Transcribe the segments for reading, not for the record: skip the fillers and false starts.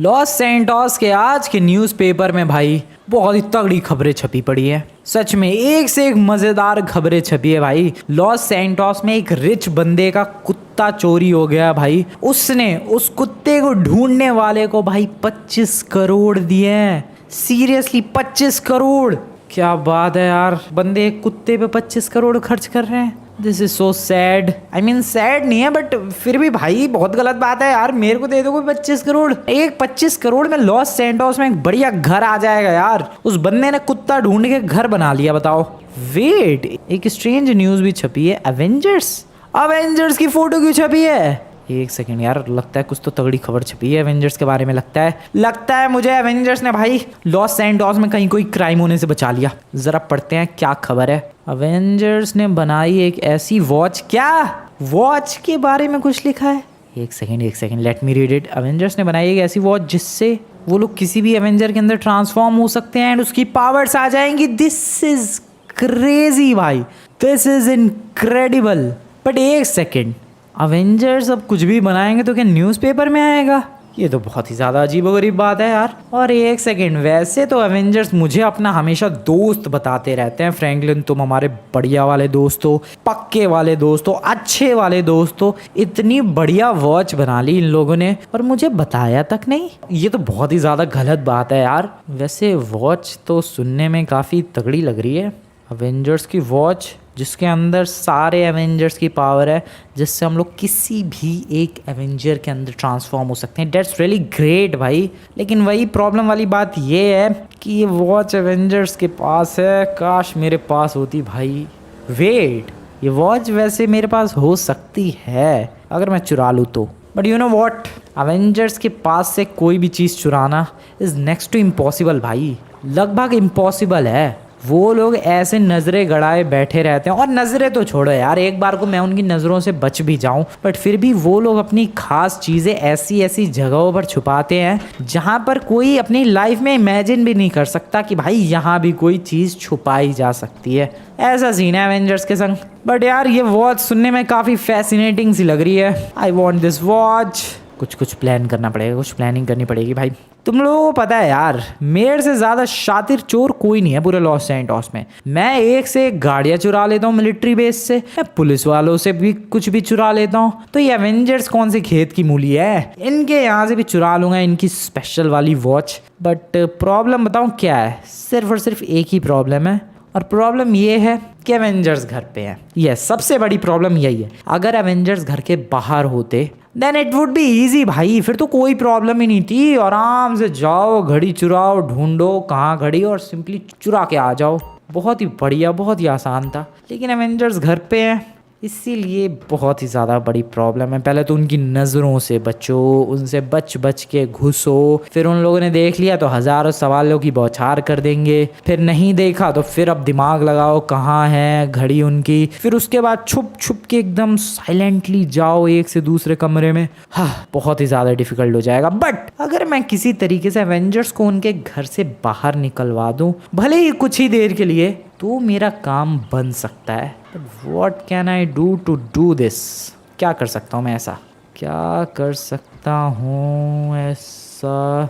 Los Santos के आज के न्यूज़पेपर में भाई बहुत ही तगड़ी खबरें छपी पड़ी है। सच में एक से एक मजेदार खबरें छपी है भाई। लॉस सैंटोस में एक रिच बंदे का कुत्ता चोरी हो गया भाई। उसने उस कुत्ते को ढूंढने वाले को भाई 25 करोड़ दिए हैं। सीरियसली 25 करोड़, क्या बात है यार। बंदे एक कुत्ते पे 25 करोड़ खर्च कर रहे हैं। This is so sad. I mean sad नहीं है बट फिर भी भाई बहुत गलत बात है यार। मेरे को दे दो कोई 25 करोड़। एक 25 करोड़ में लॉस सैंटोस में एक बढ़िया घर आ जाएगा यार। उस बंदे ने कुत्ता ढूंढ के घर बना लिया, बताओ। वेट, एक स्ट्रेंज न्यूज़ भी छपी है। अवेंजर्स की फोटो क्यों छपी है? एक सेकंड यार, लगता है कुछ तो तगड़ी खबर छपी है एवेंजर्स के बारे में। लगता है मुझे एवेंजर्स ने भाई लॉस सैंटोस में कहीं कोई क्राइम होने से बचा लिया। जरा पढ़ते हैं क्या खबर है। एवेंजर्स ने बनाई एक ऐसी वॉच। क्या वॉच के बारे में कुछ लिखा है? एक second let me read it. Avengers ने बनाई एक ऐसी वॉच जिससे वो लोग किसी भी एवेंजर के अंदर ट्रांसफॉर्म हो सकते हैं एंड उसकी पावर्स आ जाएंगी। दिस इज क्रेजी भाई, दिस इज इनक्रेडिबल। बट एक सेकेंड, अवेंजर्स अब कुछ भी बनाएंगे तो क्या न्यूज़पेपर में आएगा? ये तो बहुत ही ज़्यादा अजीबोगरीब बात है यार। और एक सेकेंड, वैसे तो अवेंजर्स मुझे अपना हमेशा दोस्त बताते रहते हैं। फ्रैंकलिन, तुम हमारे बढ़िया वाले दोस्त हो, पक्के वाले दोस्त हो, अच्छे वाले दोस्त हो। इतनी बढ़िया वॉच बना ली इन लोगों ने और मुझे बताया तक नहीं। ये तो बहुत ही ज़्यादा गलत बात है यार। वैसे वॉच तो सुनने में काफ़ी तगड़ी लग रही है। अवेंजर्स की वॉच जिसके अंदर सारे एवेंजर्स की पावर है, जिससे हम लोग किसी भी एक एवेंजर के अंदर ट्रांसफॉर्म हो सकते हैं। डेट्स रियली ग्रेट भाई। लेकिन वही प्रॉब्लम वाली बात ये है कि ये वॉच एवेंजर्स के पास है। काश मेरे पास होती भाई। वेट, ये वॉच वैसे मेरे पास हो सकती है अगर मैं चुरा लूँ तो। But you know what, Avengers के पास से कोई भी चीज़ चुराना इज़ नेक्स्ट टू इम्पॉसिबल भाई। लगभग इम्पॉसिबल है। वो लोग ऐसे नज़रें गड़ाए बैठे रहते हैं। और नज़रें तो छोड़ो यार, एक बार को मैं उनकी नज़रों से बच भी जाऊं बट फिर भी वो लोग अपनी खास चीज़ें ऐसी ऐसी जगहों पर छुपाते हैं जहां पर कोई अपनी लाइफ में इमेजिन भी नहीं कर सकता कि भाई यहाँ भी कोई चीज़ छुपाई जा सकती है। ऐसा सीन है एवेंजर्स के संग। बट यार ये वॉच सुनने में काफ़ी फैसिनेटिंग सी लग रही है। I want this watch. कुछ प्लान करना पड़ेगा, कुछ प्लानिंग करनी पड़ेगी भाई। तुम लोगों को पता है यार, मेरे से ज़्यादा शातिर चोर कोई नहीं है पूरे लॉस सैंटोस में। मैं एक से एक गाड़ियाँ चुरा लेता हूँ मिलिट्री बेस से, मैं पुलिस वालों से भी कुछ भी चुरा लेता हूँ। तो ये एवेंजर्स कौन से खेत की मूली है? इनके यहाँ से भी चुरा लूँगा इनकी स्पेशल वाली वॉच। बट प्रॉब्लम बताऊँ क्या है? सिर्फ और सिर्फ एक ही प्रॉब्लम है और प्रॉब्लम ये है कि एवेंजर्स घर पे हैं। यस, सबसे बड़ी प्रॉब्लम यही है। अगर एवेंजर्स घर के बाहर होते then it would be easy भाई। फिर तो कोई प्रॉब्लम ही नहीं थी। आराम से जाओ, घड़ी चुराओ, ढूंढो कहाँ घड़ी और सिंपली चुरा के आ जाओ। बहुत ही बढ़िया, बहुत ही आसान था। लेकिन एवेंजर्स घर पे हैं, इसीलिए बहुत ही ज़्यादा बड़ी प्रॉब्लम है। पहले तो उनकी नज़रों से बचो, उनसे बच बच के घुसो। फिर उन लोगों ने देख लिया तो हज़ारों सवालों की बौछार कर देंगे। फिर नहीं देखा तो फिर अब दिमाग लगाओ कहाँ है घड़ी उनकी। फिर उसके बाद छुप छुप के एकदम साइलेंटली जाओ एक से दूसरे कमरे में। हाँ, बहुत ही ज़्यादा डिफिकल्ट हो जाएगा। बट अगर मैं किसी तरीके से एवेंजर्स को उनके घर से बाहर निकलवा दूँ, भले ही कुछ ही देर के लिए, तो मेरा काम बन सकता है। But what can I do to do this? क्या कर सकता हूँ मैं ऐसा? क्या कर सकता हूँ ऐसा?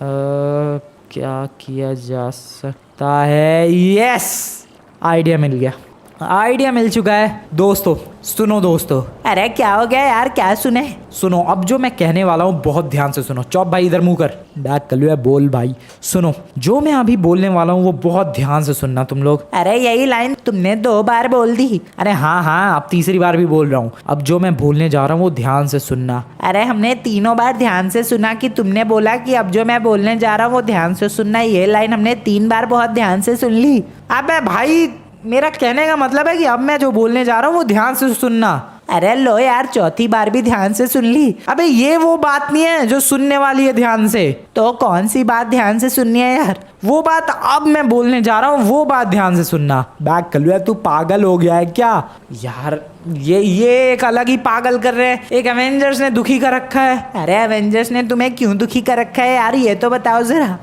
क्या किया जा सकता है? यस, आइडिया मिल गया। आइडिया मिल चुका है। दोस्तों सुनो दोस्तों। अरे क्या हो गया यार, क्या सुने? सुनो, अब जो मैं कहने वाला हूँ बहुत ध्यान से सुनो। चौप भाई इधर मुंह कर, बैक कर लिया, बोल भाई। सुनो, जो मैं अभी बोलने वाला हूँ वो बहुत ध्यान से सुनना तुम लोग। अरे यही लाइन तुमने 2 बार बोल दी। अरे हाँ, अब तीसरी बार भी बोल रहा हूँ। अब जो मैं बोलने जा रहा हूँ वो ध्यान से सुनना। अरे हमने 3 बार ध्यान से सुना कि तुमने बोला कि अब जो मैं बोलने जा रहा हूँ वो ध्यान से सुनना। ये लाइन हमने 3 बार बहुत ध्यान से सुन ली। अबे भाई, मेरा कहने का मतलब है कि अब मैं जो बोलने जा रहा हूँ वो ध्यान से सुनना। अरे लो यार, 4थी बार भी ध्यान से सुन ली। अबे ये वो बात नहीं है जो सुनने वाली है ध्यान से। तो कौन सी बात ध्यान से सुननी है यार? वो बात अब मैं बोलने जा रहा हूँ, वो बात ध्यान से सुनना। बैक कर लिया, तू पागल हो गया है क्या यार? ये एक अलग ही पागल कर रहे हैं। एक एवेंजर्स ने दुखी कर रखा है। अरे एवेंजर्स ने तुम्हें क्यों दुखी कर रखा है यार, ये तो बताओ जरा।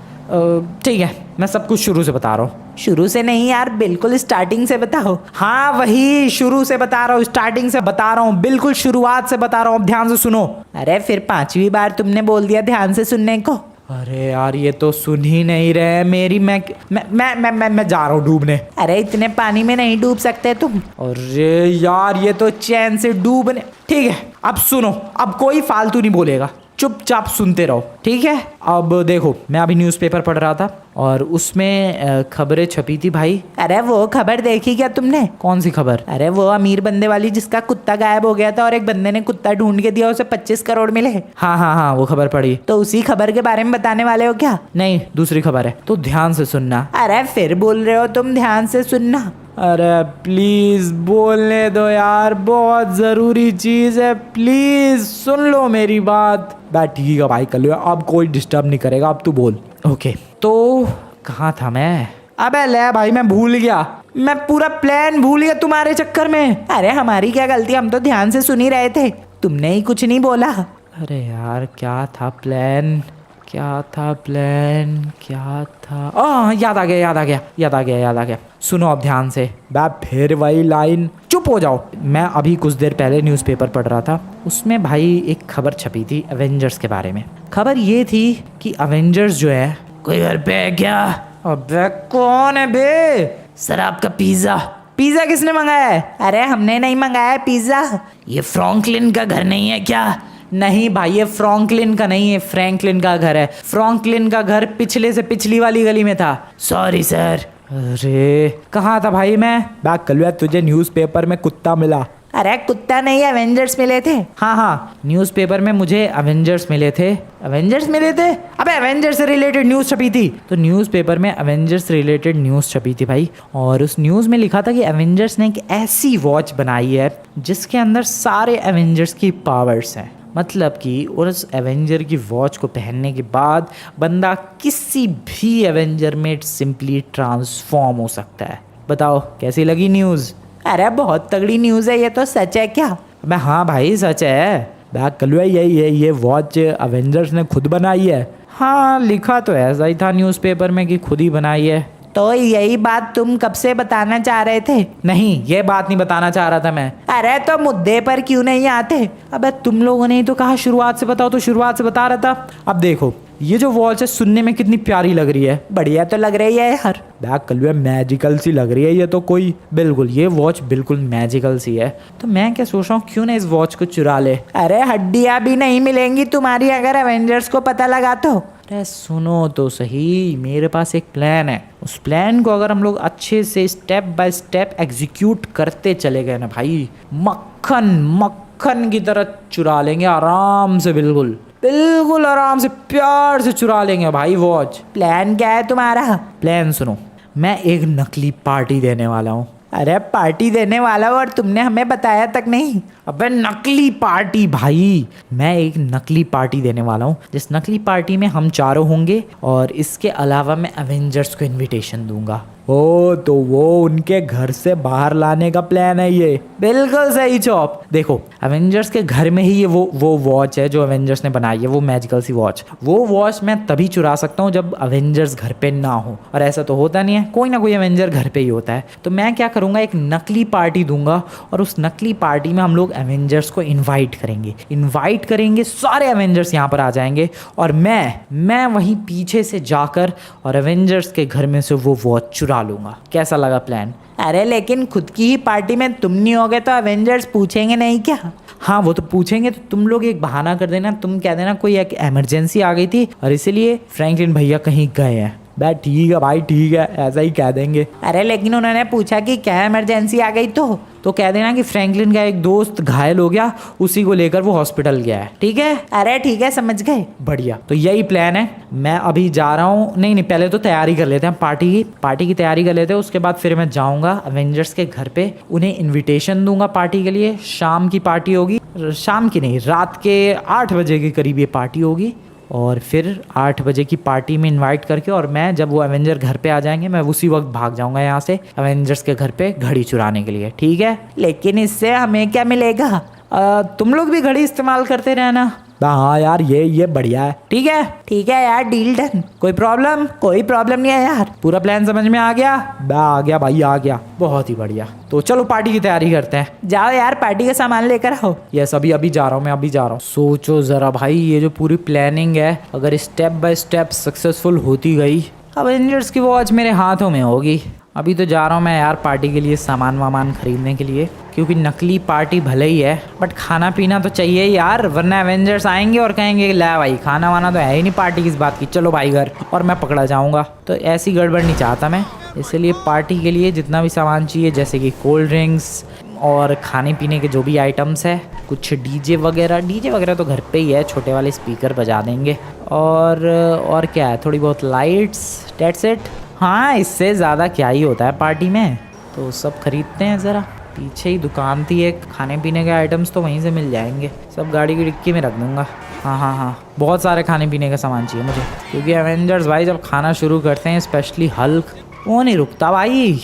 ठीक है, मैं सब कुछ शुरू से बता रहा हूँ। शुरू से नहीं यार, बिल्कुल स्टार्टिंग से बताओ। हाँ वही शुरू से बता रहा हूँ, स्टार्टिंग से बता रहा हूँ, बिल्कुल शुरुआत से बता रहा हूँ। अब ध्यान से सुनो। अरे फिर 5वीं बार तुमने बोल दिया ध्यान से सुनने को। अरे यार ये तो सुन ही नहीं रहे मेरी। मैं जा रहा हूँ डूबने। अरे इतने पानी में नहीं डूब सकते तुम। अरे यार ये तो चैन से डूबने। ठीक है अब सुनो, अब कोई फालतू नहीं बोलेगा, चुपचाप सुनते रहो, ठीक है। अब देखो मैं अभी न्यूज़पेपर पढ़ रहा था और उसमें खबरें छपी थी भाई। अरे वो खबर देखी क्या तुमने? कौन सी खबर? अरे वो अमीर बंदे वाली जिसका कुत्ता गायब हो गया था और एक बंदे ने कुत्ता ढूंढ के दिया, उसे 25 करोड़ मिले। हाँ हाँ हाँ वो खबर पढ़ी। तो उसी खबर के बारे में बताने वाले हो क्या? नहीं दूसरी खबर है, तो ध्यान से सुनना। अरे फिर बोल रहे हो तुम ध्यान से सुनना। अरे प्लीज बोलने दो यार, बहुत जरूरी चीज है, प्लीज सुन लो मेरी बात। बैठ ठीक है भाई कर लो, अब कोई डिस्टर्ब नहीं करेगा, अब तू बोल। ओके तो कहाँ था मैं? अबे ले भाई मैं भूल गया, मैं पूरा प्लान भूल गया तुम्हारे चक्कर में। अरे हमारी क्या गलती, हम तो ध्यान से सुन ही रहे थे, तुमने ही कुछ नहीं बोला। अरे यार क्या था प्लान, क्या था प्लान, क्या था? याद आ गया। सुनो अब ध्यान से। बा फिर वही लाइन। चुप हो जाओ। मैं अभी कुछ देर पहले न्यूज़पेपर पढ़ रहा था, उसमें भाई एक खबर छपी थी एवेंजर्स के बारे में। खबर ये थी कि एवेंजर्स जो है, कोई घर पे है क्या? अबे कौन है बे? सर आपका पिज्जा किसने मंगाया है? अरे हमने नहीं मंगाया पिज्जा। ये फ्रैंकलिन का घर नहीं है क्या? नहीं भाई ये फ्रैंकलिन का नहीं है, फ्रैंकलिन का घर है। फ्रैंकलिन का घर पिछले से पिछली वाली गली में था। Sorry sir. अरे कहाँ था भाई मैं? बैक कलवा तुझे न्यूज़पेपर में कुत्ता मिला। अरे कुत्ता नहीं एवेंजर्स मिले थे। हाँ न्यूज़पेपर में मुझे एवेंजर्स मिले थे। अबे एवेंजर्स से रिलेटेड न्यूज़ छपी थी, तो न्यूज़पेपर में एवेंजर्स से रिलेटेड न्यूज़ छपी थी भाई। और उस न्यूज़ में लिखा था कि एवेंजर्स ने एक ऐसी वॉच बनाई है जिसके अंदर सारे एवेंजर्स की पावर्स हैं। मतलब कि उस एवेंजर की वॉच को पहनने के बाद बंदा किसी भी एवेंजर में सिंपली ट्रांसफॉर्म हो सकता है। बताओ कैसी लगी न्यूज़? अरे बहुत तगड़ी न्यूज़ है ये तो, सच है क्या? मैं हाँ भाई सच है। बैक कलुआ यही है, ये वॉच एवेंजर्स ने खुद बनाई है। हाँ लिखा तो ऐसा ही था न्यूज़पेपर में कि खुद ही बनाई है। तो यही बात तुम कब से बताना चाह रहे थे? नहीं ये बात नहीं बताना चाह रहा था मैं। अरे तो मुद्दे पर क्यों नहीं आते? अबे तुम लोगों ने ही तो कहा शुरुआत से बताओ, तो शुरुआत से बता रहा था। अब देखो ये जो वॉच है सुनने में कितनी प्यारी लग रही है। बढ़िया तो लग रही है यार। बैक कलुआ मैजिकल सी लग रही है ये तो, कोई बिल्कुल ये वॉच बिल्कुल मैजिकल सी है। तो मैं क्या सोच रहा हूँ क्यों ना इस वॉच को चुरा ले। अरे हड्डियाँ भी नहीं मिलेंगी तुम्हारी अगर एवेंजर्स को पता लगा तो। अरे सुनो तो सही, मेरे पास एक प्लान है। उस प्लान को अगर हम लोग अच्छे से स्टेप बाय स्टेप एग्जीक्यूट करते चले गए ना भाई, मक्खन की तरह चुरा लेंगे आराम से, बिल्कुल आराम से प्यार से चुरा लेंगे भाई वॉच। प्लान क्या है तुम्हारा? प्लान सुनो, मैं एक नकली पार्टी देने वाला हूँ। अरे पार्टी देने वाला और तुमने हमें बताया तक नहीं। अबे नकली पार्टी भाई, मैं एक नकली पार्टी देने वाला हूँ, जिस नकली पार्टी में हम चारों होंगे और इसके अलावा मैं एवेंजर्स को इनविटेशन दूंगा। ओ तो वो उनके घर से बाहर लाने का प्लान है ये। बिल्कुल सही चॉप। देखो एवेंजर्स के घर में ही ये वो वॉच है जो एवेंजर्स ने बनाई है, वो मैजिकल सी वॉच। वो वॉच मैं तभी चुरा सकता हूँ जब एवेंजर्स घर पे ना हो, और ऐसा तो होता नहीं है, कोई ना कोई एवेंजर घर पे ही होता है। तो मैं क्या करूँगा, एक नकली पार्टी दूंगा और उस नकली पार्टी में हम लोग एवेंजर्स को इन्वाइट करेंगे, सारे एवेंजर्स यहाँ पर आ जाएंगे और मैं वहीं पीछे से जाकर और एवेंजर्स के घर में से वो वॉच चुरा लूंगा। कैसा लगा प्लान? अरे लेकिन खुद की ही पार्टी में तुम नहीं होगे तो एवेंजर्स पूछेंगे नहीं क्या? हाँ वो तो पूछेंगे, तो तुम लोग एक बहाना कर देना, तुम कह देना कोई एक इमरजेंसी आ गई थी और इसीलिए फ्रैंकलिन भैया कहीं गए हैं। भाई ठीक है भाई ठीक है, ऐसा ही कह देंगे। अरे लेकिन उन्होंने पूछा कि क्या इमरजेंसी आ गई, तो कह देना कि फ्रैंकलिन का एक दोस्त घायल हो गया, उसी को लेकर वो हॉस्पिटल गया है। ठीक है? अरे ठीक है समझ गए। बढ़िया, तो यही प्लान है। मैं अभी जा रहा हूँ। नहीं पहले तो तैयारी कर लेते हैं, पार्टी की तैयारी कर लेते हैं, उसके बाद फिर मैं जाऊँगा एवेंजर्स के घर पे, उन्हें इन्विटेशन दूंगा पार्टी के लिए। शाम की पार्टी होगी, शाम की नहीं, रात के 8 बजे के करीब ये पार्टी होगी और फिर 8 बजे की पार्टी में इनवाइट करके, और मैं जब वो एवेंजर घर पे आ जाएंगे मैं उसी वक्त भाग जाऊंगा यहाँ से एवेंजर्स के घर पे घड़ी चुराने के लिए। ठीक है? लेकिन इससे हमें क्या मिलेगा? तुम लोग भी घड़ी इस्तेमाल करते रहना। हाँ यार ये बढ़िया है। ठीक है यार, डील डन। कोई प्रॉब्लम नहीं है यार। पूरा प्लान समझ में आ गया? आ गया भाई, आ गया। बहुत ही बढ़िया। तो चलो पार्टी की तैयारी करते हैं। जाओ यार, पार्टी का सामान लेकर आओ। यस, अभी जा रहा हूँ मैं, अभी जा रहा हूँ। सोचो जरा भाई, ये जो पूरी प्लानिंग है अगर स्टेप बाय स्टेप सक्सेसफुल होती गई, अवेंजर्स की वॉच मेरे हाथों में होगी। अभी तो जा रहा हूँ मैं यार पार्टी के लिए सामान वामान खरीदने के लिए, क्योंकि नकली पार्टी भले ही है बट खाना पीना तो चाहिए यार, वरना एवेंजर्स आएंगे और कहेंगे ला भाई खाना वाना तो है ही नहीं पार्टी किस बात की, चलो भाई घर, और मैं पकड़ा जाऊँगा। तो ऐसी गड़बड़ नहीं चाहता मैं, इसलिए पार्टी के लिए जितना भी सामान चाहिए जैसे कि कोल्ड ड्रिंक्स और खाने पीने के जो भी आइटम्स है, कुछ डीजे वगैरह तो घर पे ही है, छोटे वाले स्पीकर बजा देंगे, और क्या है, थोड़ी बहुत लाइट्स, डेट्स इट। हाँ, इससे ज़्यादा क्या ही होता है पार्टी में। तो सब खरीदते हैं ज़रा। पीछे ही दुकान थी एक, खाने पीने के आइटम्स तो वहीं से मिल जाएंगे, सब गाड़ी की डिक्की में रख दूँगा। हाँ, बहुत सारे खाने पीने का सामान चाहिए मुझे, क्योंकि एवेंजर्स भाई जब खाना शुरू करते हैं, स्पेशली हल्क, वो नहीं रुकता भाई,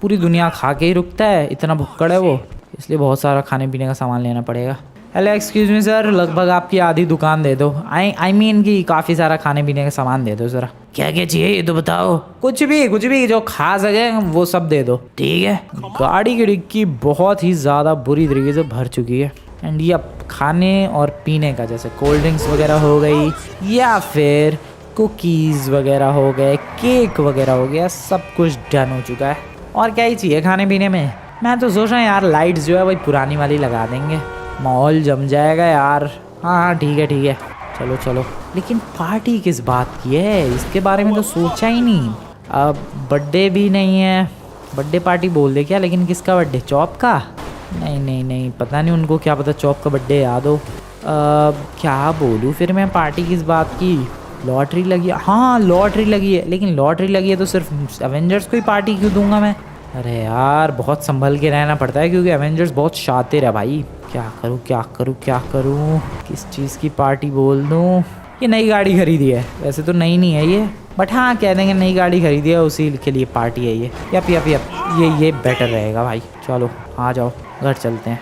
पूरी दुनिया खा के ही रुकता है, इतना भुक्कड़ है वो, इसलिए बहुत सारा खाने पीने का सामान लेना पड़ेगा। हेलो एक्सक्यूज़ मी सर, लगभग आपकी आधी दुकान दे दो। आई मीन कि काफ़ी सारा खाने पीने का सामान दे दो ज़रा। क्या चाहिए ये तो बताओ। कुछ भी जो खा सके वो सब दे दो। ठीक है। गाड़ी की डिक्की बहुत ही ज़्यादा बुरी तरीके से भर चुकी है, एंड ये अब खाने और पीने का, जैसे कोल्ड ड्रिंक्स वगैरह हो गई या फिर कुकीज़ वगैरह हो गए, केक वगैरह हो गया, सब कुछ डन हो चुका है। और क्या ही चाहिए खाने पीने में। मैं तो सोच रहा हूँ यार लाइट्स जो है वही पुरानी वाली लगा देंगे, माहौल जम जाएगा यार। हाँ ठीक है, चलो। लेकिन पार्टी किस बात की है, इसके बारे में तो सोचा ही नहीं। अब बर्थडे भी नहीं है, बर्थडे पार्टी बोल दे क्या, लेकिन किसका बर्थडे, चॉप का? नहीं, पता नहीं उनको क्या पता चॉप का बर्थडे याद हो। क्या बोलूँ फिर मैं, पार्टी किस बात की? लॉटरी लगी है, हाँ लॉटरी लगी है, लेकिन लॉटरी लगी है तो सिर्फ एवेंजर्स को ही पार्टी क्यों दूंगा मैं? अरे यार बहुत संभल के रहना पड़ता है, क्योंकि एवेंजर्स बहुत शातिर है भाई। क्या करूँ, किस चीज़ की पार्टी बोल दूँ? ये नई गाड़ी खरीदी है, वैसे तो नई नहीं है ये, बट हाँ कह देंगे नई गाड़ी खरीदी है, उसी के लिए पार्टी है ये। यप ये बेटर रहेगा भाई। चलो आ जाओ, घर चलते हैं।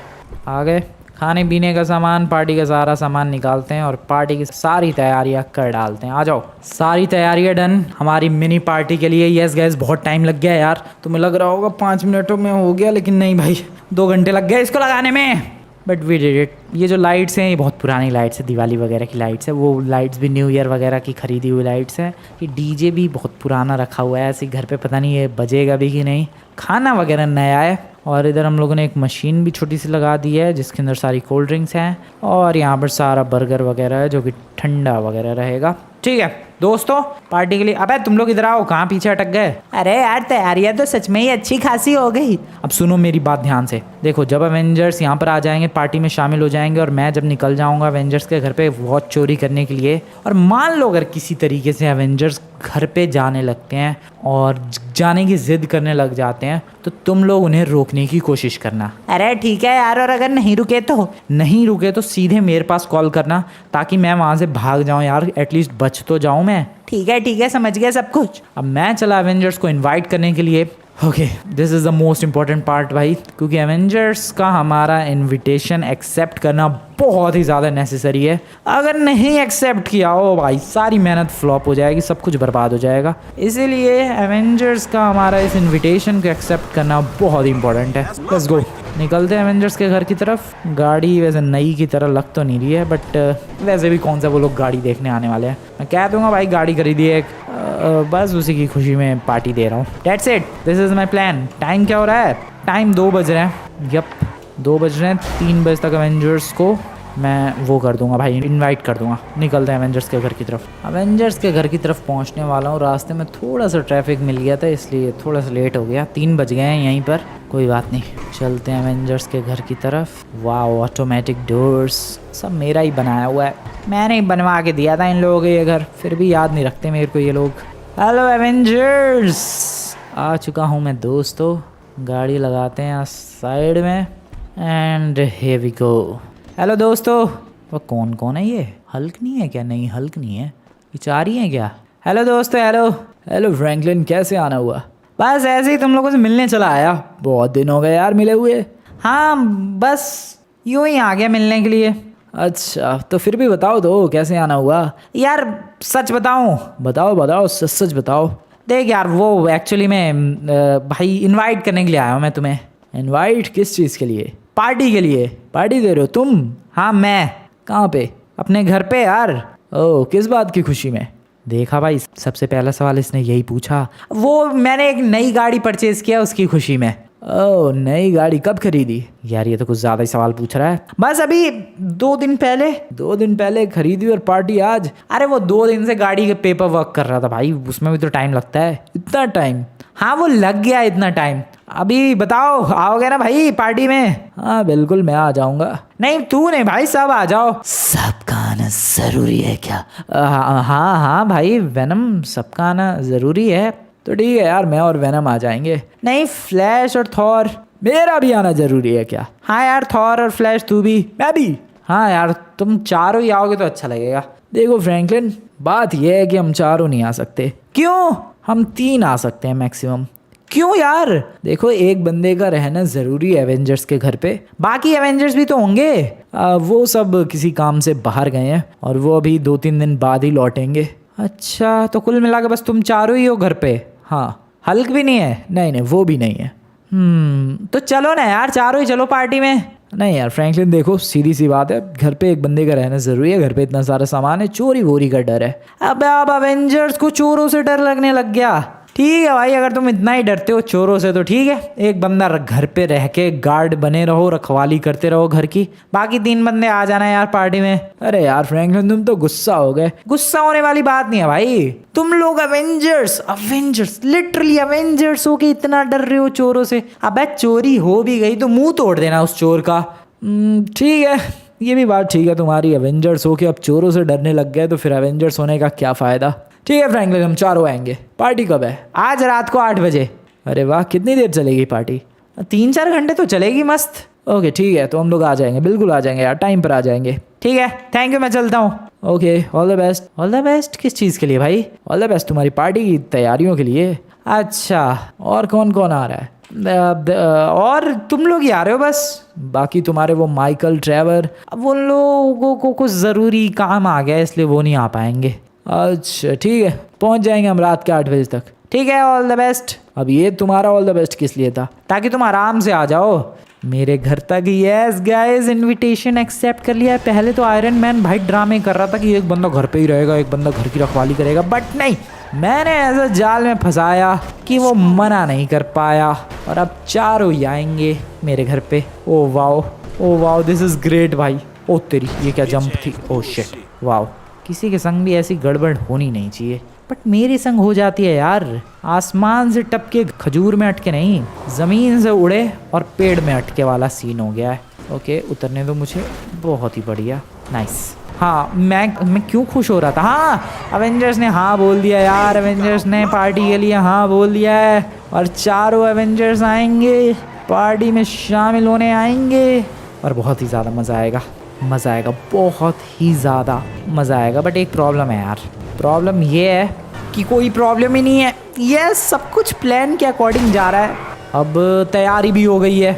आ गए। खाने पीने का सामान, पार्टी का सारा सामान निकालते हैं और पार्टी की सारी तैयारियां कर डालते हैं। आ जाओ। सारी तैयारियां डन हमारी मिनी पार्टी के लिए। यस गैस, बहुत टाइम लग गया यार, तुम्हें लग रहा होगा 5 मिनटों में हो गया, लेकिन नहीं भाई 2 घंटे लग गए इसको लगाने में, बट वी डिड इट। ये जो लाइट्स हैं ये बहुत पुरानी लाइट्स है, दिवाली वगैरह की लाइट्स है, वो लाइट्स भी न्यू ईयर वगैरह की खरीदी हुई लाइट्स हैं। ये डीजे भी बहुत पुराना रखा हुआ है ऐसे घर पे, पता नहीं ये बजेगा भी कि नहीं। खाना वगैरह नया है, और इधर हम लोगों ने एक मशीन भी छोटी सी लगा दी है जिसके अंदर सारी कोल्ड ड्रिंक्स हैं, और यहाँ पर सारा बर्गर वगैरह है जो कि ठंडा वगैरह रहेगा। ठीक है दोस्तों, पार्टी के लिए। अबे तुम लोग इधर आओ, कहाँ पीछे अटक गए? अरे यार तैयारियां तो सच में ही अच्छी खासी हो गई। अब सुनो मेरी बात ध्यान से, देखो जब एवेंजर्स यहाँ पर आ जाएंगे, पार्टी में शामिल हो जाएंगे, और मैं जब निकल जाऊंगा एवेंजर्स के घर पे वॉच चोरी करने के लिए, और मान लो अगर किसी तरीके से एवेंजर्स घर पे जाने लगते हैं और जाने की जिद करने लग जाते हैं, तो तुम लोग उन्हें रोकने की कोशिश करना। अरे ठीक है यार, और अगर नहीं रुके तो सीधे मेरे पास कॉल करना, ताकि मैं वहाँ से भाग जाऊँ यार, एटलीस्ट बच तो जाऊँ मैं। ठीक है समझ गया सब कुछ। अब मैं चला एवेंजर्स को इनवाइट करने के लिए। Okay, this is the most important part भाई, क्योंकि एवेंजर्स का हमारा इनविटेशन एक्सेप्ट करना बहुत ही ज़्यादा नेसेसरी है। अगर नहीं एक्सेप्ट किया हो भाई, सारी मेहनत फ्लॉप हो जाएगी, सब कुछ बर्बाद हो जाएगा। इसीलिए एवेंजर्स का हमारा इस इनविटेशन को एक्सेप्ट करना बहुत ही इंपॉर्टेंट है। लेट्स गो, निकलते हैं एवेंजर्स के घर की तरफ। गाड़ी वैसे नई की तरह लग तो नहीं रही है, बट वैसे भी कौन सा वो लोग गाड़ी देखने आने वाले हैं। मैं कह दूंगा भाई गाड़ी खरीदी है एक, बस उसी की खुशी में पार्टी दे रहा हूँ। That's it, this is my plan. Time क्या हो रहा है? टाइम 2 बज रहे हैं। यप 2 बज रहे हैं। 3 बजे तक एवेंजर्स को मैं वो कर दूंगा भाई, इनवाइट कर दूंगा। निकलते हैं एवेंजर्स के घर की तरफ। एवेंजर्स के घर की तरफ पहुंचने वाला हूँ, रास्ते में थोड़ा सा ट्रैफिक मिल गया था इसलिए थोड़ा सा लेट हो गया। 3 बज गए हैं यहीं पर, कोई बात नहीं। चलते हैं एवेंजर्स के घर की तरफ। वाह, ऑटोमेटिक डोर्स, सब मेरा ही बनाया हुआ है, मैंने ही बनवा के दिया था इन लोगों को ये घर, फिर भी याद नहीं रखते मेरे को ये लोग। हेलो एवेंजर्स, आ चुका हूँ मैं दोस्तों। गाड़ी लगाते हैं साइड में, and here we go. Hello दोस्तों, वो कौन है ये? हल्क नहीं है क्या? नहीं हल्क नहीं है, बेचारी है क्या? हेलो दोस्तों, हेलो फ्रैंकलिन, कैसे आना हुआ? बस ऐसे ही तुम लोगों से मिलने चला आया, बहुत दिन हो गए यार मिले हुए। हाँ बस यूँ ही आ गया मिलने के लिए। अच्छा तो फिर भी बताओ तो कैसे आना हुआ यार। सच बताऊं? बताओ बताओ, सच सच बताओ। देख यार, वो एक्चुअली मैं भाई इनवाइट करने के लिए आया हूँ मैं तुम्हें। इनवाइट किस चीज़ के लिए? पार्टी के लिए। पार्टी दे रहे हो तुम? हाँ मैं। कहाँ पे? अपने घर पे यार। ओह, किस बात की खुशी में? देखा भाई, सबसे पहला सवाल इसने यही पूछा। वो मैंने एक नई गाड़ी परचेज किया उसकी खुशी में। ओह, नई गाड़ी कब खरीदी? यार ये तो कुछ ज़्यादा ही सवाल पूछ रहा है। बस अभी 2 दिन पहले। 2 दिन पहले खरीदी और पार्टी आज? अरे वो 2 दिन से गाड़ी के पेपर वर्क कर रहा था भाई, उसमें भी तो टाइम लगता है। इतना टाइम? हाँ वो लग गया इतना टाइम। अभी बताओ, आओगे ना भाई पार्टी में? हाँ बिल्कुल मैं आ जाऊंगा। नहीं तू नहीं भाई, सब आ जाओ। सबका आना जरूरी है क्या? हाँ हाँ भाई, वेनम सबका आना जरूरी है। तो ठीक है यार, मैं और वेनम आ जाएंगे। नहीं फ्लैश और थॉर, मेरा भी आना जरूरी है क्या? हाँ यार, थॉर और फ्लैश तू भी, मैं भी। हाँ यार, तुम चारों ही आओगे तो अच्छा लगेगा। देखो फ्रैंकलिन, बात यह है कि हम चारों नहीं आ सकते। क्यों? हम 3 आ सकते हैं मैक्सिमम। क्यों यार? देखो एक बंदे का रहना जरूरी है एवेंजर्स के घर पे, बाकी एवेंजर्स भी तो होंगे। वो सब किसी काम से बाहर गए हैं और वो अभी 2-3 दिन बाद ही लौटेंगे। अच्छा तो कुल मिला के बस तुम चारों ही हो घर पे? हाँ। हल्क भी नहीं है? नहीं नहीं वो भी नहीं है। तो चलो ना यार, चारों ही चलो पार्टी में। नहीं यार फ्रैंकलिन, देखो सीधी सी बात है, घर पे एक बंदे का रहना जरूरी है। घर पे इतना सारा सामान है, चोरी वोरी का डर है। अब अवेंजर्स को चोरों से डर लगने लग गया। ठीक है भाई, अगर तुम इतना ही डरते हो चोरों से तो ठीक है, एक बंदा घर पे रह के गार्ड बने रहो, रखवाली करते रहो घर की। बाकी 3 बंदे आ जाना यार पार्टी में। अरे यार फ्रैंकलिन, तुम तो गुस्सा हो गए। गुस्सा होने वाली बात नहीं है भाई, तुम लोग अवेंजर्स लिटरली अवेंजर्स हो के इतना डर रहे हो चोरों से। अबे चोरी हो भी गई तो मुंह तोड़ देना उस चोर का। ठीक है, ये भी बात ठीक है तुम्हारी। अवेंजर्स हो के अब चोरों से डरने लग गए तो फिर अवेंजर्स होने का क्या फ़ायदा। ठीक है फ्रैंकलिन, हम चारों आएंगे। पार्टी कब है? आज रात को 8 बजे। अरे वाह, कितनी देर चलेगी पार्टी? 3-4 घंटे तो चलेगी मस्त। ओके ठीक है, तो हम लोग आ जाएंगे, बिल्कुल आ जाएंगे यार, टाइम पर आ जाएंगे। ठीक है, थैंक यू, मैं चलता हूँ। Okay, all the best. All the best किस चीज़ के लिए भाई? ऑल द बेस्ट तुम्हारी पार्टी की तैयारियों के लिए। अच्छा, और कौन कौन आ रहा है? और तुम लोग ही आ रहे हो बस? बाकी तुम्हारे वो माइकल, ट्रेवर, अब उन लोगों को कुछ ज़रूरी काम आ गया इसलिए वो नहीं आ पाएंगे। अच्छा ठीक है, पहुंच जाएंगे हम रात के 8 बजे तक। ठीक है, ऑल द बेस्ट। अब ये तुम्हारा ऑल द बेस्ट किस लिए था? ताकि तुम आराम से आ जाओ मेरे घर तक। यस गाइस, इनविटेशन एक्सेप्ट कर लिया है। पहले तो आयरन मैन भाई ड्रामे कर रहा था कि एक बंदा घर पे ही रहेगा, एक बंदा घर की रखवाली करेगा, बट नहीं, मैंने ऐसा जाल में फंसाया कि वो मना नहीं कर पाया और अब चारों ही आएंगे मेरे घर पे। Oh wow, this is great भाई। ओ तेरी, ये क्या जंप थी? Oh shit, wow. किसी के संग भी ऐसी गड़बड़ होनी नहीं चाहिए, बट मेरे संग हो जाती है यार। आसमान से टपके खजूर में अटके नहीं, ज़मीन से उड़े और पेड़ में अटके वाला सीन हो गया है। ओके, उतरने दो मुझे। बहुत ही बढ़िया, नाइस। हाँ, मैं क्यों खुश हो रहा था? हाँ, अवेंजर्स ने हाँ बोल दिया यार, अवेंजर्स ने पार्टी के लिए हाँ बोल दिया है और चारों अवेंजर्स आएंगे पार्टी में, शामिल होने आएंगे और बहुत ही ज़्यादा मज़ा आएगा, बहुत ही ज़्यादा मज़ा आएगा। बट एक प्रॉब्लम है यार, प्रॉब्लम ये है कि कोई प्रॉब्लम ही नहीं है। ये सब कुछ प्लान के अकॉर्डिंग जा रहा है। अब तैयारी भी हो गई है,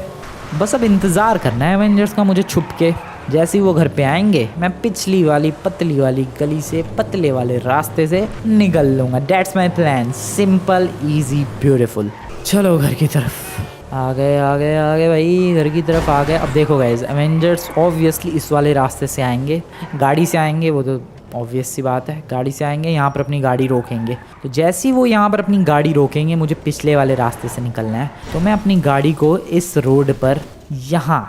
बस अब इंतज़ार करना है एवेंजर्स का मुझे छुप के। जैसे ही वो घर पे आएंगे मैं पिछली वाली पतली वाली गली से पतले वाले रास्ते से निकल लूँगा। That's my plan, simple easy beautiful. चलो घर की तरफ आ गए भाई, घर की तरफ आ गए। अब देखो गाइस, एवेंजर्स ऑब्वियसली इस वाले रास्ते से आएंगे, गाड़ी से आएंगे, वो तो ऑब्वियस सी बात है, गाड़ी से आएंगे, यहाँ पर अपनी गाड़ी रोकेंगे। तो जैसे ही वो यहाँ पर अपनी गाड़ी रोकेंगे मुझे पिछले वाले रास्ते से निकलना है, तो मैं अपनी गाड़ी को इस रोड पर यहाँ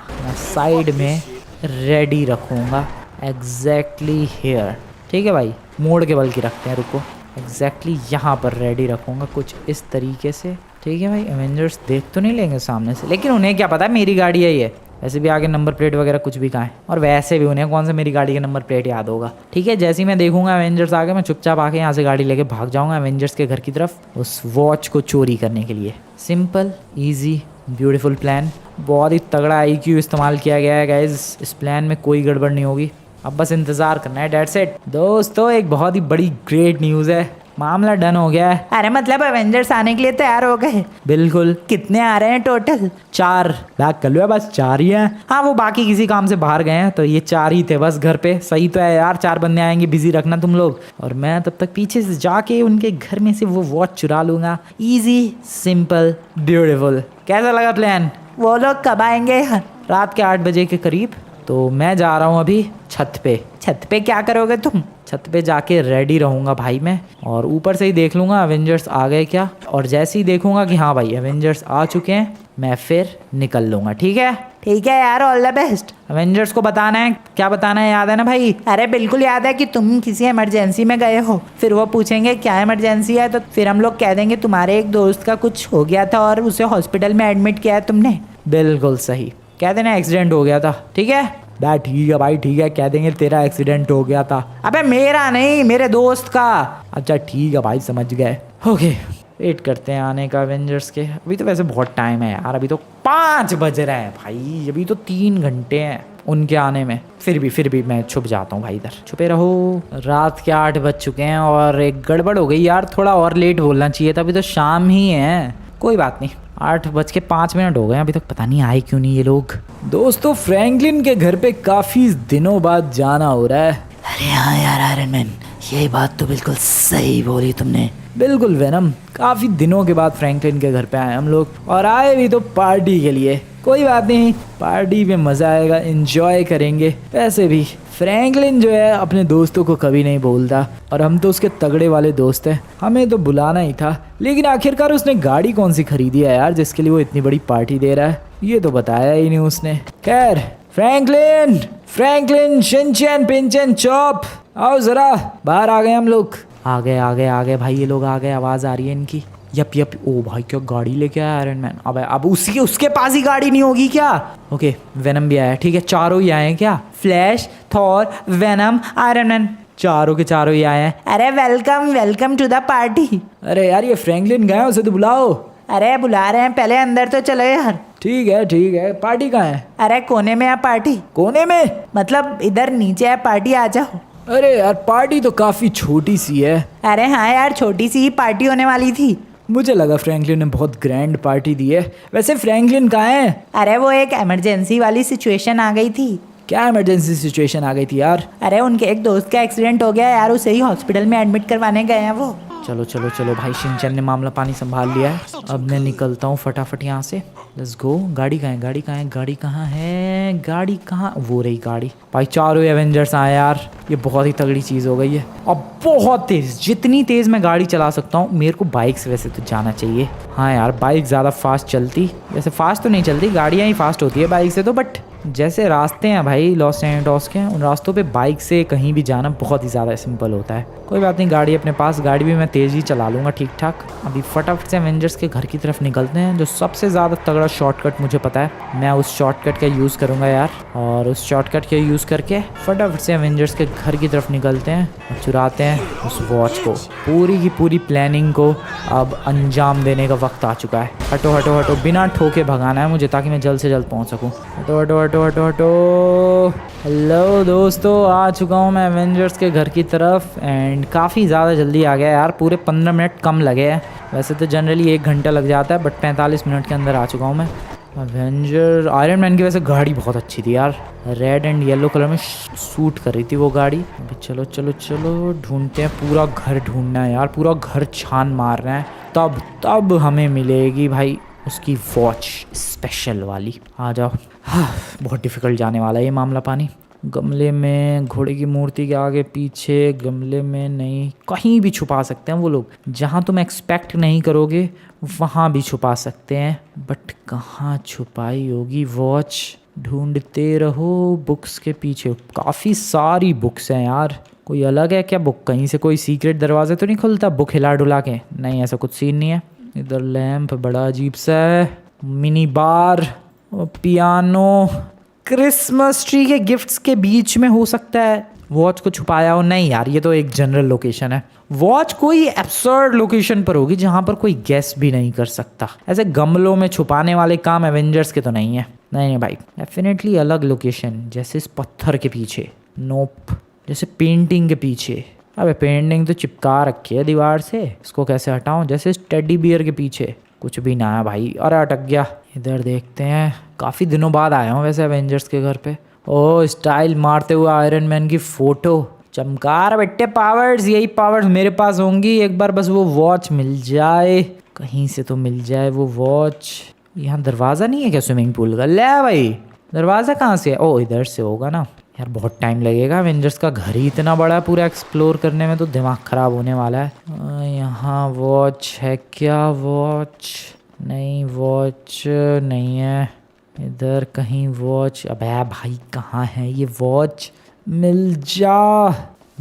साइड में रेडी रखूँगा, एग्जैक्टली हेयर। ठीक है भाई, मोड़ के बल्कि रखते हैं, रुको, एग्जैक्टली यहाँ पर रेडी रखूँगा कुछ इस तरीके से। ठीक है भाई, एवेंजर्स देख तो नहीं लेंगे सामने से, लेकिन उन्हें क्या पता है मेरी गाड़ी है ये। वैसे भी आगे नंबर प्लेट वगैरह कुछ भी कहाँ है, और वैसे भी उन्हें कौन सा मेरी गाड़ी का नंबर प्लेट याद होगा। ठीक है, जैसे ही मैं देखूंगा एवेंजर्स आगे, मैं चुपचाप आके यहाँ से गाड़ी लेके भाग जाऊंगा एवेंजर्स के घर की तरफ, उस वॉच को चोरी करने के लिए। सिंपल ईजी ब्यूटीफुल प्लान, बहुत ही तगड़ा IQ इस्तेमाल किया गया है गाइज, इस प्लान में कोई गड़बड़ नहीं होगी। अब बस इंतज़ार करना है, डेट्स इट। दोस्तों, एक बहुत ही बड़ी ग्रेट न्यूज़ है, मामला डन हो गया है। अरे मतलब एवेंजर्स आने के लिए तैयार हो गए? बिल्कुल। कितने आ रहे हैं टोटल? 4 बैग कर लो, बस 4 ही हैं। हाँ वो बाकी किसी काम से बाहर गए हैं, तो ये 4 ही थे बस घर पे। सही तो है यार, 4 बंदे आएंगे, बिजी रखना तुम लोग। और मैं तब तक पीछे से जाके उनके घर में से वो वॉच चुरा लूंगा। Easy, simple, beautiful. कैसा लगा प्लान? वो लोग कब आएंगे? रात के 8 बजे के करीब। तो मैं जा रहा हूँ अभी छत पे। छत पे क्या करोगे तुम? छत पे जाके रेडी रहूंगा भाई मैं, और ऊपर से ही देख लूंगा एवेंजर्स आ गए क्या। और जैसे ही देखूंगा कि हाँ भाई एवेंजर्स आ चुके हैं, मैं फिर निकल लूंगा। ठीक है? ठीक है यार, ऑल द बेस्ट। एवेंजर्स को बताना है, क्या बताना है, याद है ना भाई? अरे बिल्कुल याद है कि तुम किसी इमरजेंसी में गए हो। फिर वो पूछेंगे क्या इमरजेंसी है, तो फिर हम लोग कह देंगे तुम्हारे एक दोस्त का कुछ हो गया था और उसे हॉस्पिटल में एडमिट किया है तुमने। बिल्कुल सही, कह देना एक्सीडेंट हो गया था। ठीक है ठीक है भाई, ठीक है, कह देंगे तेरा एक्सीडेंट हो गया था। अबे मेरा नहीं, मेरे दोस्त का। अच्छा ठीक है भाई, समझ गए। ओके, वेट करते हैं आने का एवेंजर्स के। अभी तो वैसे बहुत टाइम है यार, अभी तो 5 बज रहे हैं भाई, अभी तो 3 घंटे हैं उनके आने में। फिर भी मैं छुप जाता हूँ भाई, इधर छुपे रहो। रात के 8 बज चुके हैं और एक गड़बड़ हो गई यार, थोड़ा और लेट बोलना चाहिए था, अभी तो शाम ही है। कोई बात नहीं, 8:05 हो गए, अभी तक पता नहीं आए क्यों नहीं ये लोग। दोस्तों फ्रैंकलिन के घर पे काफी दिनों बाद जाना हो रहा है। अरे हाँ यार आयरन मैन, ये बात तो बिल्कुल सही बोली तुमने। बिल्कुल वेनम, काफी दिनों के बाद फ्रैंकलिन के घर पे आए हम लोग, और आए भी तो पार्टी के लिए। कोई बात नहीं, पार्टी में मजा आएगा, एंजॉय करेंगे। वैसे भी फ्रैंकलिन जो है अपने दोस्तों को कभी नहीं बोलता, और हम तो उसके तगड़े वाले दोस्त हैं, हमें तो बुलाना ही था। लेकिन आखिरकार उसने गाड़ी कौन सी खरीदी है यार, जिसके लिए वो इतनी बड़ी पार्टी दे रहा है? ये तो बताया ही नहीं उसने। खैर, फ्रैंकलिन शिनचैन पिंचैन चॉप, आओ जरा, बाहर आ गए हम लोग। आ गए भाई, ये लोग आ गए, आवाज आ रही है इनकी। यप, ओ भाई क्या गाड़ी लेके आया आयरन मैन। अब उसके पास ही गाड़ी नहीं होगी क्या? ओके, वेनम भी आया। ठीक है, चारों ही आए हैं क्या? Flash, Thor, venom, iron man, चारों के चारों ही आए हैं। अरे वेलकम टू द पार्टी। अरे यार ये फ्रैंकलिन गया, उसे तो बुलाओ। अरे बुला रहे हैं, पहले अंदर तो चलो यार। ठीक है, पार्टी कहाँ है? अरे कोने में है पार्टी। कोने में मतलब इधर नीचे है पार्टी, आ जाओ। अरे यार पार्टी तो काफी छोटी सी है। अरे हाँ यार, छोटी सी ही पार्टी होने वाली थी। मुझे लगा फ्रैंकलिन ने बहुत ग्रैंड पार्टी दी है। वैसे फ्रैंकलिन कहाँ है? अरे वो एक इमरजेंसी वाली सिचुएशन आ गई थी। क्या इमरजेंसी सिचुएशन आ गई थी यार? अरे उनके एक दोस्त का एक्सीडेंट हो गया यार, उसे ही हॉस्पिटल में एडमिट करवाने गए हैं वो। चलो भाई, शिनचैन ने मामला पानी संभाल लिया है। अब मैं निकलता हूँ फटाफट यहाँ से। Let's go. गाड़ी कहाँ है? गाड़ी कहाँ? वो रही गाड़ी। भाई चारों एवेंजर्स आए यार, ये बहुत ही तगड़ी चीज़ हो गई है। अब बहुत तेज़, जितनी तेज़ मैं गाड़ी चला सकता हूँ। मेरे को बाइक से वैसे तो जाना चाहिए। हाँ यार, बाइक ज़्यादा फास्ट चलती, वैसे फास्ट तो नहीं चलती, गाड़ियाँ ही फास्ट होती है बाइक से तो, बट जैसे रास्ते हैं भाई लॉस सैंटोस के, उन रास्तों पे बाइक से कहीं भी जाना बहुत ही ज़्यादा सिंपल होता है। कोई बात नहीं, गाड़ी अपने पास, गाड़ी भी मैं तेज़ ही चला लूँगा ठीक ठाक। अभी फटाफट से एवेंजर्स के घर की तरफ निकलते हैं। जो सबसे ज़्यादा तगड़ा शॉर्टकट मुझे पता है, मैं उस शॉर्टकट का यूज़ करूँगा यार, और उस शॉर्टकट का यूज़ करके फटाफट से एवेंजर्स के घर की तरफ निकलते हैं और चुराते हैं उस वॉच को। पूरी की पूरी प्लानिंग को अब अंजाम देने का वक्त आ चुका है। हटो, बिना ठोके भगाना है मुझे, ताकि मैं जल्द से जल्द पहुँच सकूँ। हटो। हेलो दोस्तों, आ चुका हूँ मैं एवेंजर्स के घर की तरफ, एंड काफ़ी ज़्यादा जल्दी आ गया यार, पूरे 15 मिनट कम लगे हैं। वैसे तो जनरली 1 घंटा लग जाता है, बट 45 मिनट के अंदर आ चुका हूँ मैं। एवेंजर आयरन मैन की वैसे गाड़ी बहुत अच्छी थी यार, रेड एंड येलो कलर में सूट कर रही थी वो गाड़ी। अभी चलो ढूंढते हैं, पूरा घर ढूंढना है यार, पूरा घर छान मारना है, तब हमें मिलेगी भाई उसकी वॉच स्पेशल वाली। आ जाओ। हाँ, बहुत डिफिकल्ट जाने वाला है ये मामला पानी। गमले में, घोड़े की मूर्ति के आगे पीछे, गमले में नहीं, कहीं भी छुपा सकते हैं वो लोग। जहाँ तुम एक्सपेक्ट नहीं करोगे वहाँ भी छुपा सकते हैं, बट कहाँ छुपाई होगी वॉच? ढूंढते रहो बुक्स के पीछे। काफ़ी सारी बुक्स हैं यार। कोई अलग है क्या बुक? कहीं से कोई सीक्रेट दरवाजे तो नहीं खुलता बुक हिला डुला के? नहीं, ऐसा कुछ सीन नहीं है। इधर लैंप बड़ा अजीब सा है, mini bar, piano, Christmas tree के गिफ्ट्स के बीच में हो सकता है वॉच को छुपाया हो। नहीं यार, ये तो एक जनरल लोकेशन है। वॉच कोई एब्सर्ड लोकेशन पर होगी जहाँ पर कोई गेस भी नहीं कर सकता। ऐसे गमलों में छुपाने वाले काम एवेंजर्स के तो नहीं है। नहीं भाई, डेफिनेटली अलग लोकेशन, जैसे इस पत्थर के पीछे, नोप, जैसे पेंटिंग के पीछे, अबे पेंटिंग तो चिपका रखी है दीवार से, इसको कैसे हटाऊं? जैसे टेडी बियर के पीछे कुछ भी ना है भाई। अरे अटक गया। इधर देखते हैं, काफ़ी दिनों बाद आया हूँ वैसे एवेंजर्स के घर पे। ओ स्टाइल मारते हुए आयरन मैन की फ़ोटो। चमकार बेटे पावर्स, यही पावर्स मेरे पास होंगी। एक बार बस वो वॉच मिल जाए, कहीं से तो मिल जाए वो वॉच। यहाँ दरवाज़ा नहीं है क्या स्विमिंग पूल का? ले भाई दरवाज़ा कहाँ से है? ओ इधर से होगा ना यार। बहुत टाइम लगेगा, एवेंजर्स का घर ही इतना बड़ा है, पूरा एक्सप्लोर करने में तो दिमाग ख़राब होने वाला है। यहाँ वॉच है क्या? वॉच नहीं, वॉच नहीं है इधर कहीं वॉच। अबे भाई कहाँ है ये वॉच? मिल जा।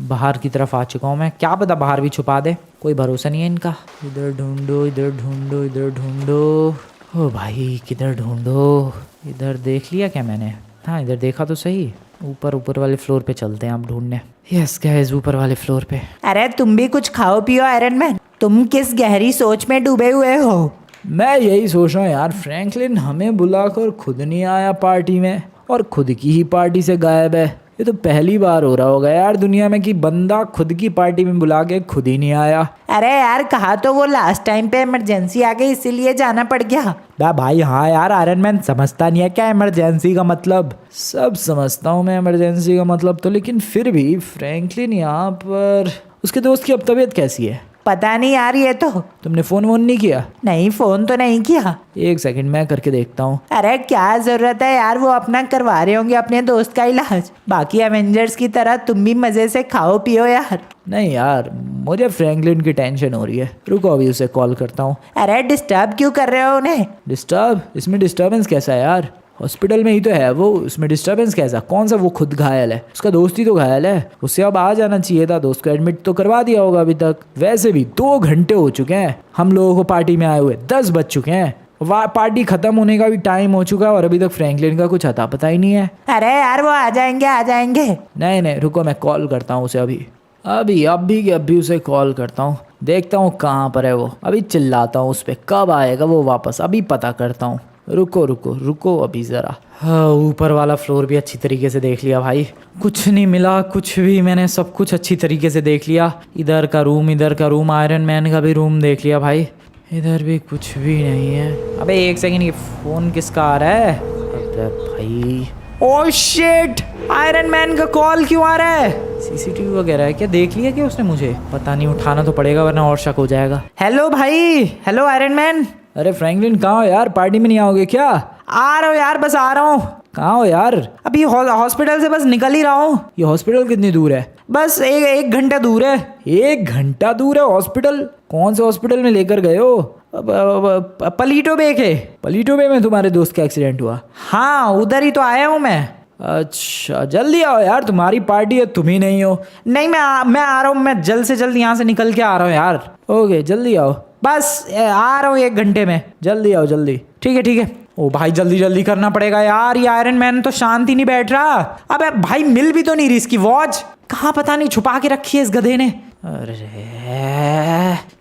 बाहर की तरफ आ चुका हूँ मैं, क्या पता बाहर भी छुपा दे, कोई भरोसा नहीं है इनका। इधर ढूंढो, इधर ढूंढो, इधर ढूंढो। ओ भाई किधर ढूंढो? इधर देख लिया क्या मैंने? हाँ इधर देखा तो सही। ऊपर वाले फ्लोर पे चलते हैं आप ढूंढने। यस गाइस, ऊपर वाले फ्लोर पे। अरे तुम भी कुछ खाओ पियो आयरन मैन, तुम किस गहरी सोच में डूबे हुए हो? मैं यही सोच रहा हूँ यार, फ्रैंकलिन हमें बुलाकर खुद नहीं आया पार्टी में, और खुद की ही पार्टी से गायब है। ये तो पहली बार हो रहा होगा यार दुनिया में कि बंदा खुद की पार्टी में बुला के खुद ही नहीं आया। अरे यार कहा तो वो लास्ट टाइम पे इमरजेंसी आ गई इसीलिए जाना पड़ गया। भाई हाँ यार, आयरन मैन समझता नहीं है क्या इमरजेंसी का मतलब? सब समझता हूँ मैं इमरजेंसी का मतलब तो, लेकिन फिर भी फ्रैंकलिन यहाँ पर। उसके दोस्त की अब तबीयत कैसी है? पता नहीं यार ये तो। तुमने फ़ोन वोन नहीं किया? नहीं फ़ोन तो नहीं किया। एक सेकंड मैं करके देखता हूँ। अरे क्या ज़रूरत है यार, वो अपना करवा रहे होंगे अपने दोस्त का इलाज। बाकी एवेंजर्स की तरह तुम भी मज़े से खाओ पियो यार। नहीं यार, मुझे फ्रैंकलिन की टेंशन हो रही है, रुको अभी उसे कॉल करता हूँ। अरे डिस्टर्ब क्यों कर रहे हो उन्हें? डिस्टर्ब? इसमें डिस्टर्बेंस कैसा है यार? हॉस्पिटल में ही तो है वो, उसमें डिस्टर्बेंस कैसा? कौन सा वो खुद घायल है? उसका दोस्त ही तो घायल है, उससे अब आ जाना चाहिए था। दोस्त को एडमिट तो करवा दिया होगा अभी तक। वैसे भी 2 घंटे हो चुके हैं हम लोगों को पार्टी में आए हुए, 10 बज चुके हैं। पार्टी खत्म होने का भी टाइम हो चुका है और अभी तक फ्रैंकलिन का कुछ अता पता ही नहीं है। अरे यार वो आ जाएंगे आ जाएंगे। नहीं रुको, मैं कॉल करता हूँ उसे अभी उसे कॉल करता हूँ, देखता हूँ कहाँ पर है वो। अभी चिल्लाता हूँ उस पर, कब आएगा वो वापस अभी पता करता हूँ। रुको अभी ज़रा। हाँ ऊपर वाला फ्लोर भी अच्छी तरीके से देख लिया भाई, कुछ नहीं मिला कुछ भी। मैंने सब कुछ अच्छी तरीके से देख लिया। इधर का रूम, आयरन मैन का भी रूम देख लिया भाई। इधर भी कुछ भी नहीं है। अबे एक सेकंड, ये फ़ोन किसका आ रहा है? अबे भाई ओह शिट, आयरन मैन का कॉल क्यों आ रहा है? सीसीटीवी वगैरह है क्या? देख लिया क्या उसने मुझे? पता नहीं, उठाना तो पड़ेगा वरना और शक हो जाएगा। हेलो भाई, हेलो आयरन मैन। अरे फ्रैंकलिन कहाँ हो यार? पार्टी में नहीं आओगे क्या? आ रहा हूँ यार, बस आ रहा हूँ। कहाँ हो यार? अभी हॉस्पिटल से बस निकल ही रहा हूँ। ये हॉस्पिटल कितनी दूर है? बस एक घंटा दूर है। 1 घंटा दूर है हॉस्पिटल? कौन से हॉस्पिटल में लेकर गए हो? पलीटो बे के। पलीटो बे में तुम्हारे दोस्त का एक्सीडेंट हुआ? हाँ उधर ही तो आया हूँ मैं। अच्छा जल्दी आओ यार, तुम्हारी पार्टी है, तुम ही नहीं हो। नहीं मैं आ रहा हूँ, मैं जल्द से जल्द यहाँ से निकल के आ रहा हूँ यार। ओके जल्दी आओ। बस आ रहा हूँ 1 घंटे में। जल्दी आओ जल्दी। ठीक है। ओ भाई जल्दी करना पड़ेगा यार, ये आयरन मैन तो शांति नहीं बैठ रहा। अबे भाई मिल भी तो नहीं रही इसकी वॉच, कहाँ पता नहीं छुपा के रखी है इस गधे ने। अरे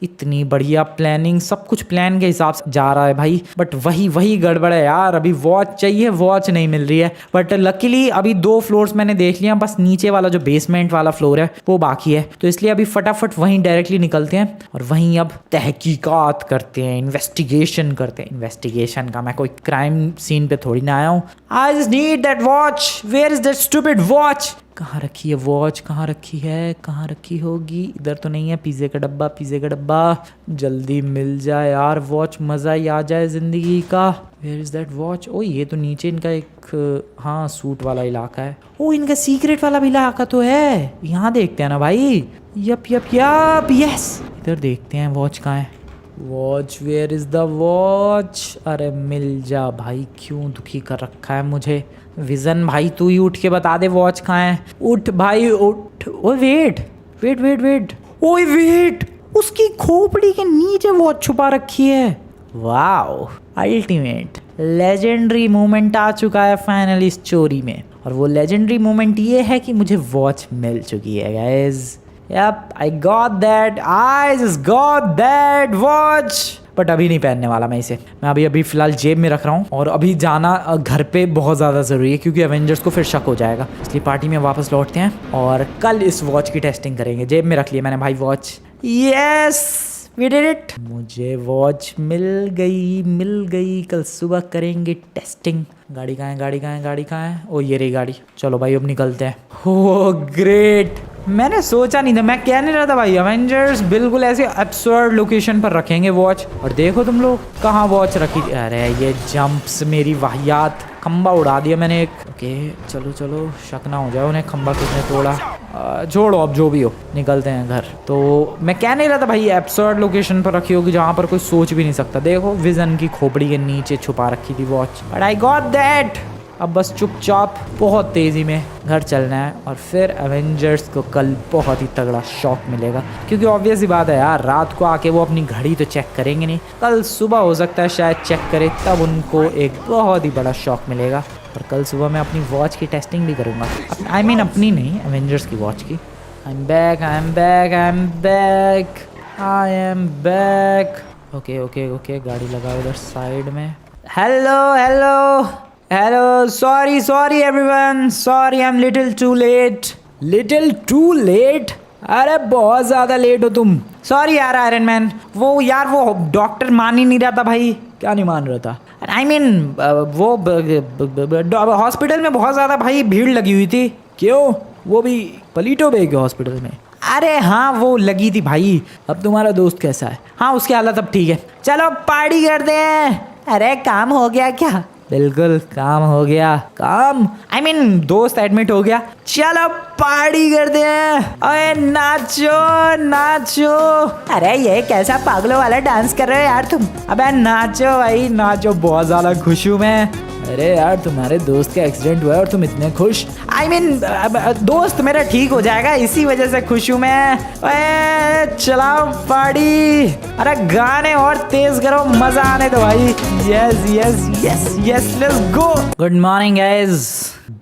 इतनी बढ़िया प्लानिंग, सब कुछ प्लान के हिसाब से जा रहा है भाई, बट वही गड़बड़ है यार। अभी वॉच चाहिए, वॉच नहीं मिल रही है। बट लकीली अभी 2 फ्लोर्स मैंने देख लिया, बस नीचे वाला जो बेसमेंट वाला फ्लोर है वो बाकी है। तो इसलिए अभी फटाफट वहीं डायरेक्टली निकलते हैं और वहीं अब तहकीकात करते हैं, इन्वेस्टिगेशन करते हैं। इन्वेस्टिगेशन का मैं कोई क्राइम सीन पे थोड़ी ना आया हूँ। I just need that watch, where is that stupid watch? कहाँ रखी है वॉच? कहाँ रखी होगी? इधर तो नहीं है। पिज़्ज़े का डब्बा, जल्दी मिल जाए यार वॉच, मज़ा ही आ जाए ज़िंदगी का। Where is that watch? ओ ये तो नीचे इनका एक हाँ सूट वाला इलाका है। ओ इनका सीक्रेट वाला भी इलाका तो है, यहाँ देखते हैं ना भाई। यप यस, इधर देखते हैं वॉच कहाँ है। Watch, where is the watch? अरे मिल जा भाई, क्यों दुखी कर रखा है मुझे? विजन भाई तू ही उठ के बता दे वॉच कहाँ है। उठ भाई उठ। ओ वेट, ओए वेट, उसकी खोपड़ी के नीचे वॉच छुपा रखी है। वाओ, अल्टीमेट लेजेंडरी मोमेंट आ चुका है फाइनली इस चोरी में। और वो लेजेंडरी मोमेंट ये है कि मुझे वॉच मिल चुकी है guys. Yep, I got that. I just got that watch. But अभी नहीं पहनने वाला मैं इसे। मैं अभी अभी फिलहाल जेब में रख रहा हूँ और अभी जाना घर पे बहुत ज़्यादा ज़रूरी है क्योंकि एवेंजर्स को फिर शक हो जाएगा, इसलिए पार्टी में वापस लौटते हैं और कल इस वॉच की टेस्टिंग करेंगे। जेब में रख लिया मैंने भाई watch. Yes we did it, मुझे वॉच मिल गई। कल सुबह करेंगे टेस्टिंग। गाड़ी कहाँ है, गाड़ी कहाँ है, गाड़ी कहाँ है? ओ ये रही गाड़ी। चलो भाई अब निकलते हैं। हो ग्रेट, मैंने सोचा नहीं था, मैं कह नहीं रहा था भाई एवेंजर्स बिल्कुल ऐसे एब्सर्ड लोकेशन पर रखेंगे वॉच। और देखो तुम लोग कहाँ वॉच रखी थी। अरे ये जंप्स मेरी वाहियात, खंबा उड़ा दिया मैंने एक। ओके चलो चलो, शक ना हो जाए उन्हें खंबा किसने तोड़ा। छोड़ो अब जो भी हो, निकलते हैं घर। तो मैं कह नहीं रहा था भाई एब्सर्ड लोकेशन पर रखी होगी जहाँ पर कोई सोच भी नहीं सकता। देखो विजन की खोपड़ी के नीचे छुपा रखी थी watch, but I got that. अब बस चुपचाप बहुत तेज़ी में घर चलना है और फिर एवेंजर्स को कल बहुत ही तगड़ा शॉक मिलेगा क्योंकि ऑब्वियस ही बात है यार, रात को आके वो अपनी घड़ी तो चेक करेंगे नहीं, कल सुबह हो सकता है शायद चेक करे, तब उनको एक बहुत ही बड़ा शॉक मिलेगा। और कल सुबह मैं अपनी वॉच की टेस्टिंग भी करूँगा। आई मीन अपनी नहीं, एवेंजर्स की वॉच की। I am back, I am back, I am back, I am back. Okay okay okay, गाड़ी लगा उधर साइड में। Hello hello hello, sorry everyone, sorry I am little too late. Little too late? अरे बहुत ज़्यादा late हो तुम। Sorry यार आयरन मैन, वो यार वो डॉक्टर मान ही नहीं रहा था भाई। क्या नहीं मान रहा था? आई मीन वो हॉस्पिटल में बहुत ज़्यादा भाई भीड़ लगी हुई थी। क्यों? वो भी पलीटो बे के हॉस्पिटल में? अरे हाँ वो लगी थी भाई। अब तुम्हारा दोस्त कैसा है? हाँ उसकी हालत अब ठीक है। चलो पार्टी करते हैं। अरे काम हो गया क्या? बिल्कुल काम हो गया। काम आई मीन दोस्त एडमिट हो गया। चलो पार्टी करते हैं। अरे नाचो नाचो। अरे ये कैसा पागलों वाला डांस कर रहे हो यार तुम? अबे नाचो भाई नाचो, बहुत ज्यादा खुश हूँ मैं। अरे यार तुम्हारे दोस्त का एक्सीडेंट हुआ है और तुम इतने खुश? आई मीन दोस्त मेरा ठीक हो जाएगा इसी वजह से खुश हूँ मैं। चलाओ पार्टी। अरे गाने और तेज करो, मजा आने दो भाई। Yes yes yes yes let's go. Good morning guys,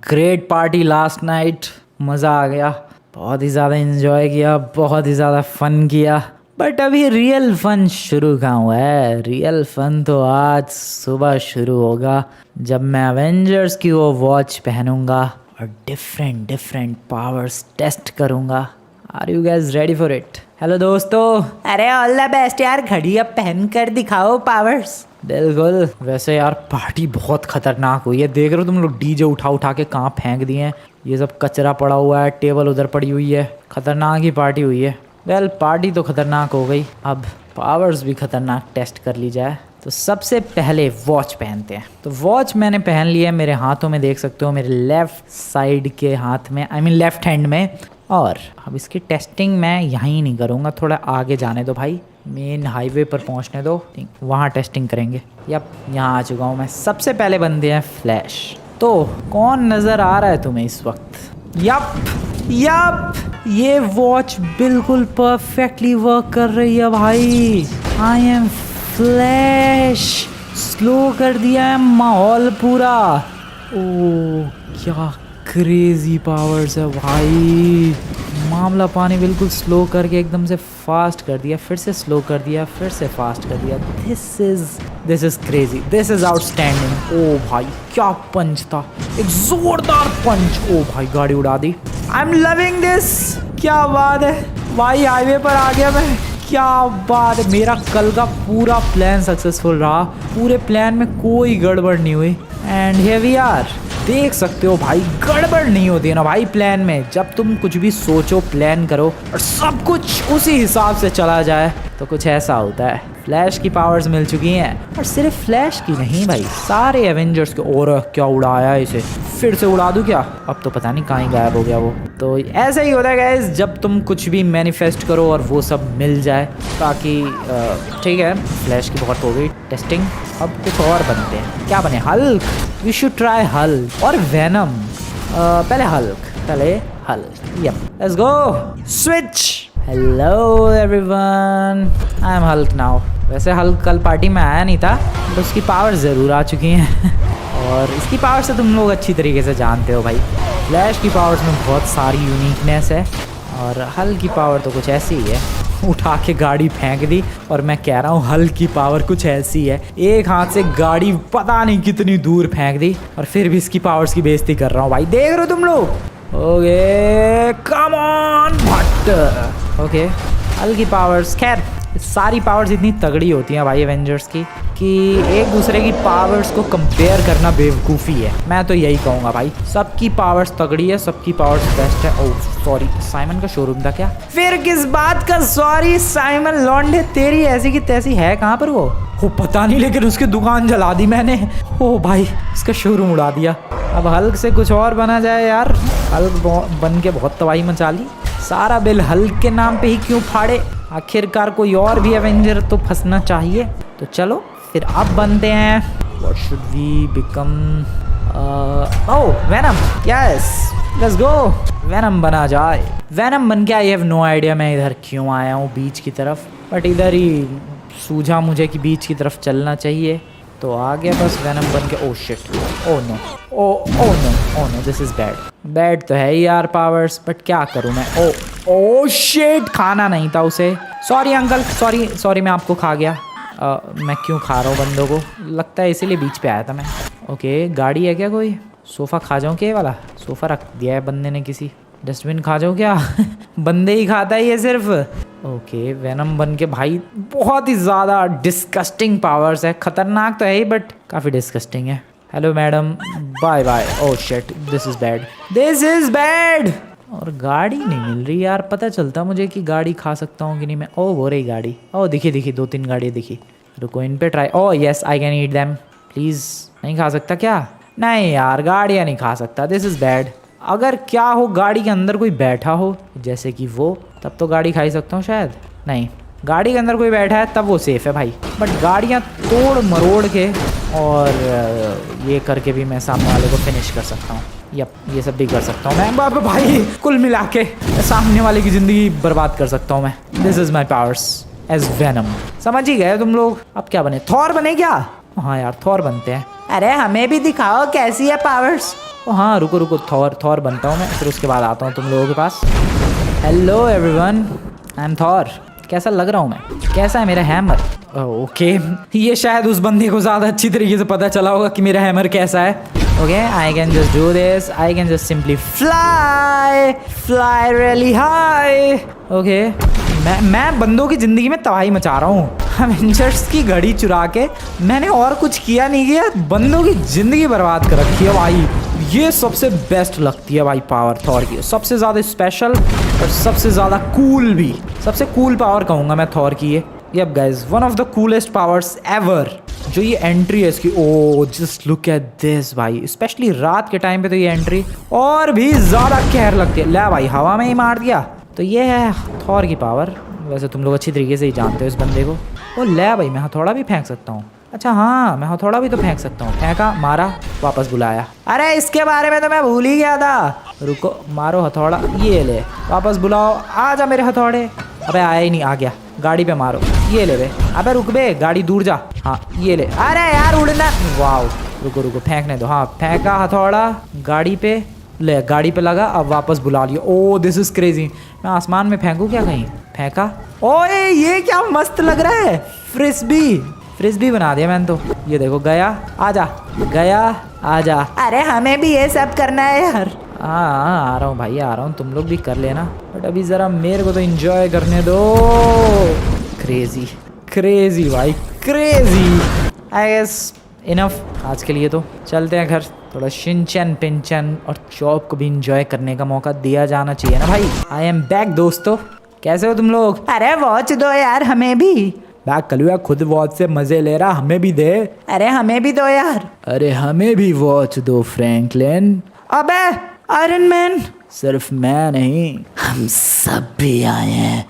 great party last night, मज़ा आ गया, बहुत ही ज़्यादा एंजॉय किया, बहुत ही ज़्यादा फन किया। बट अभी रियल फन शुरू कहाँ हुआ है? रियल फन तो आज सुबह शुरू होगा जब मैं एवेंजर्स की वो वॉच पहनूंगा और डिफरेंट पावर्स टेस्ट करूंगा। Are you guys ready for it? Hello दोस्तों। अरे ऑल द बेस्ट यार, घड़ी अब पहन कर दिखाओ पावर्स। बिल्कुल। वैसे यार पार्टी बहुत खतरनाक हुई है, देख रहे हो तुम लोग डीजे उठा के कहाँ फेंक दिए हैं। ये सब कचरा पड़ा हुआ है, टेबल उधर पड़ी हुई है, खतरनाक ही पार्टी हुई है। वेल पार्टी तो खतरनाक हो गई, अब पावर्स भी खतरनाक टेस्ट कर ली जाए। तो सबसे पहले वॉच पहनते हैं। तो वॉच मैंने पहन लिया है, मेरे हाथों में देख सकते हो, मेरे लेफ़्ट साइड के हाथ में, आई मीन लेफ़्ट हैंड में। और अब इसकी टेस्टिंग मैं यहीं नहीं करूँगा, थोड़ा आगे जाने दो भाई, मेन हाईवे पर पहुँचने दो, वहाँ टेस्टिंग करेंगे। यप यहाँ आ चुका हूँ मैं। सबसे पहले बनते हैं फ्लैश। तो कौन नज़र आ रहा है तुम्हें इस वक्त? यप ये वॉच बिल्कुल परफेक्टली वर्क कर रही है भाई। I am flash. स्लो कर दिया है माहौल पूरा। ओ क्या क्रेजी पावर्स है भाई। मामला पानी बिल्कुल स्लो करके एकदम से फास्ट कर दिया, फिर से स्लो कर दिया, फिर से फास्ट कर दिया। This is crazy, this is outstanding. ओ भाई क्या पंच था, एक जोरदार पंच। ओ भाई गाड़ी उड़ा दी। I am loving this. क्या बात है भाई, हाईवे पर आ गया मैं। क्या बात है, मेरा कल का पूरा प्लान सक्सेसफुल रहा, पूरे प्लान में कोई गड़बड़ नहीं हुई। And here we are. देख सकते हो भाई, गड़बड़ नहीं होती है ना भाई प्लान में। जब तुम कुछ भी सोचो, प्लान करो और सब कुछ उसी हिसाब से चला जाए तो कुछ ऐसा होता है। फ्लैश की पावर्स मिल चुकी हैं, और सिर्फ फ्लैश की नहीं भाई, सारे एवेंजर्स के। और क्या उड़ाया इसे, फिर से उड़ा दूं क्या? अब तो पता नहीं कहाँ ही गायब हो गया वो। तो ऐसा ही होता है गाइस, जब तुम कुछ भी मैनिफेस्ट करो और वो सब मिल जाए। ताकि ठीक है, फ्लैश की बहुत हो गई टेस्टिंग, अब कुछ और बनते हैं। क्या बने? Hulk. We should try Hulk और वेनम। पहले Hulk. Yup let's go. Switch. Hello everyone, I am Hulk now. वैसे हल्क कल पार्टी में आया नहीं था, तो उसकी पावर ज़रूर आ चुकी हैं और इसकी पावर से तुम लोग अच्छी तरीके से जानते हो भाई। फ्लैश की पावर्स में बहुत सारी यूनिकनेस है और हल्क की पावर तो कुछ ऐसी ही है। उठा के गाड़ी फेंक दी। और मैं कह रहा हूँ हल्क की पावर कुछ ऐसी है, एक हाथ से गाड़ी पता नहीं कितनी दूर फेंक दी। और फिर भी इसकी पावर्स की बेइज्जती कर रहा हूँ भाई, देख रहे हो तुम लोग। Okay come on Bhatt. Okay Hulk की पावर्स, खैर सारी पावर्स इतनी तगड़ी होती हैं भाई एवेंजर्स की कि एक दूसरे की पावर्स को कंपेयर करना बेवकूफ़ी है। मैं तो यही कहूँगा भाई, सबकी पावर्स तगड़ी है, सबकी पावर्स बेस्ट है। ओह सॉरी, साइमन का शोरूम था क्या? फिर किस बात का सॉरी साइमन लॉन्डे, तेरी ऐसी की तैसी है कहाँ पर वो पता नहीं, लेकिन उसकी दुकान जला दी मैंने। ओ भाई इसका शोरूम उड़ा दिया। अब हल्क से कुछ और बना जाए यार, हल्क बन के बहुत तबाही मचा ली। सारा बिल हल्क के नाम पे ही क्यों फाड़े, आखिरकार कोई और भी एवेंजर तो फंसना चाहिए। तो चलो फिर अब बनते हैं, what should we become, oh Venom, yes let's go, Venom बना जाए। वेनम बन के आई हैव नो आइडिया मैं इधर क्यों आया हूँ बीच की तरफ, बट इधर ही सूझा मुझे कि बीच की तरफ चलना चाहिए, तो आ गया बस वेनम बन के। Oh shit, oh no, oh no this is bad तो है यार पावर्स, बट क्या करूँ मैं। ओ शिट, खाना नहीं था उसे, सॉरी अंकल, सॉरी मैं आपको खा गया। मैं क्यों खा रहा हूँ बंदों को, लगता है इसीलिए बीच पे आया था मैं। ओके गाड़ी है क्या कोई, सोफ़ा खा जाऊँ क्या वाला, सोफ़ा रख दिया है बंदे ने किसी, डस्टबिन खा जाऊँ क्या बंदे ही खाता है ये सिर्फ। ओके वेनम बन के भाई बहुत ही ज़्यादा डिस्कस्टिंग पावर्स है, ख़तरनाक तो है ही बट काफ़ी डिस्कस्टिंग है। Hello madam, bye bye. Oh shit this is bad. और गाड़ी नहीं मिल रही यार, पता चलता मुझे कि गाड़ी खा सकता हूँ कि नहीं मैं। ओह वो रही गाड़ी, ओह दिखी 2-3 गाड़ियाँ दिखी, रुको इन पे try. Oh yes I can eat them please. नहीं खा सकता क्या? नहीं यार गाड़ियाँ नहीं खा सकता, दिस इज़ बैड। अगर क्या हो गाड़ी के अंदर कोई बैठा हो जैसे कि वो, तब तो गाड़ी खा ही सकता हूँ शायद। नहीं गाड़ी के अंदर कोई बैठा है तब वो सेफ़ है भाई, बट गाड़ियाँ तोड़ मरोड़ के और ये करके भी मैं सामने वाले को फिनिश कर सकता हूँ। यप ये सब भी कर सकता हूँ मैं भाई, कुल मिला के सामने वाले की ज़िंदगी बर्बाद कर सकता हूँ मैं। This is my powers as Venom. समझ ही गए तुम लोग। अब क्या बने, थॉर बने क्या? हाँ यार थॉर बनते हैं। अरे हमें भी दिखाओ कैसी है पावर्स। हाँ रुको थॉर बनता हूँ मैं, फिर उसके बाद आता हूँ तुम लोगों के पास। Hello everyone, I am Thor. कैसा लग रहा हूँ मैं, कैसा है मेरा हैमर? ओके ये शायद उस बंदे को ज़्यादा अच्छी तरीके से पता चला होगा कि मेरा हैमर कैसा है। Okay I can just do this, I can just simply fly really high. Okay मैं बंदों की ज़िंदगी में तबाही मचा रहा हूँ। एवेंजर्स की घड़ी चुरा के मैंने और कुछ किया नहीं किया, बंदों की ज़िंदगी बर्बाद कर रखी है भाई। ये सबसे बेस्ट लगती है भाई पावर थॉर की, सबसे ज़्यादा स्पेशल और सबसे ज़्यादा कूल भी, सबसे कूल पावर कहूँगा मैं थॉर की ये। Yup guys one of the coolest powers ever. जो ये एंट्री है इसकी, oh just look at this भाई, स्पेशली रात के टाइम पे तो ये एंट्री और भी ज़्यादा कहर लगती है। ले भाई हवा में ही मार दिया। तो ये है थॉर की पावर। वैसे तुम लोग अच्छी तरीके से ही जानते हो इस बंदे को। ओ ले भाई मैं हथौड़ा भी फेंक सकता हूँ। अच्छा हाँ मैं हथौड़ा भी तो फेंक सकता हूँ। फेंका, मारा, वापस बुलाया। अरे इसके बारे में तो मैं भूल ही गया था। रुको मारो हथौड़ा, ये ले वापस बुलाओ, आ जा मेरे हथौड़े। अबे आया ही नहीं, आ गया। गाड़ी पे मारो, ये ले बे। अबे रुक बे, गाड़ी दूर जा। हाँ ये ले। अरे यार उड़ना, वाओ रुको फेंकने दो। हाँ फेंका हथौड़ा गाड़ी पे, ले गाड़ी पे लगा, अब वापस बुला लिया। ओ दिस इज क्रेजी। मैं आसमान में फेंकूँ क्या कहीं? फेंका। ओए ये क्या मस्त लग रहा है, फ्रिस्बी बना दिया मैंने तो। ये देखो गया, आजा, गया, आजा। अरे हमें भी ये सब करना है यार। हाँ आ रहा हूँ भाई, आ रहा हूँ, तुम लोग भी कर लेना, बट अभी ज़रा मेरे को तो एंजॉय करने दो। क्रेजी भाई क्रेजी। आई गेस इनफ आज के लिए, तो चलते हैं घर। थोड़ा शिनचैन पिंचैन और चॉप को भी इंजॉय करने का मौका दिया जाना चाहिए ना भाई। आई एम बैक दोस्तों, कैसे हो तुम लोग? अरे वॉच दो यार हमें भी। बैक कलुआ खुद वॉच से मजे ले रहा, हमें भी दे। अरे हमें भी दो यार। अरे हमें भी वॉच दो फ्रैंकलिन। अबे आयरन मैन। सिर्फ मैं नहीं, हम सब भी आए हैं।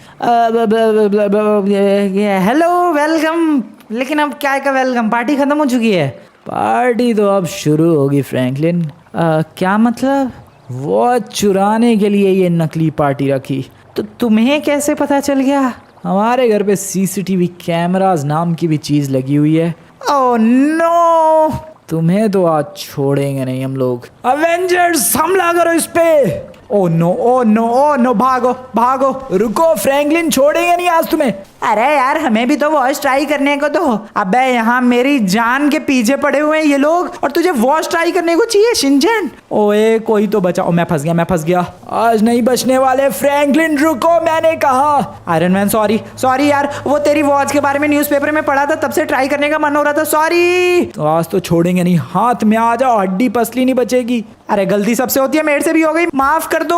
Hello welcome. लेकिन अब क्या का वेलकम, पार्टी खत्म हो चुकी है। पार्टी तो अब शुरू होगी फ्रैंकलिन। क्या मतलब? वॉच चुराने के लिए ये नकली पार्टी रखी। तो तुम्हें कैसे पता चल गया? हमारे घर पे सीसीटीवी कैमरास नाम की भी चीज़ लगी हुई है। ओह नो, तुम्हें तो आज छोड़ेंगे नहीं हम लोग। अवेंजर्स हमला करो इस पे। Oh no oh no oh no, भागो भागो, रुको फ्रैंकलिन, छोड़ेंगे नहीं आज तुम्हें। अरे यार हमें भी तो वॉश ट्राई करने को दो। अबे यहाँ मेरी जान के पीछे पड़े हुए हैं ये लोग और तुझे वॉश ट्राई करने को चाहिए शिनचैन। ओए कोई तो बचाओ, मैं फंस गया, मैं फंस गया, आज नहीं बचने वाले फ्रैंकलिन, रुको मैंने कहा। आयरन मैन सॉरी सॉरी यार, वो तेरी वॉच के बारे में न्यूज़पेपर में पढ़ा था, तब से ट्राई करने का मन हो रहा था, सॉरी। तो आज तो छोड़ेंगे नहीं, हाथ में आ जाओ, हड्डी पसली नहीं बचेगी। अरे गलती सबसे होती है, मेरे से भी हो गई, माफ कर दो।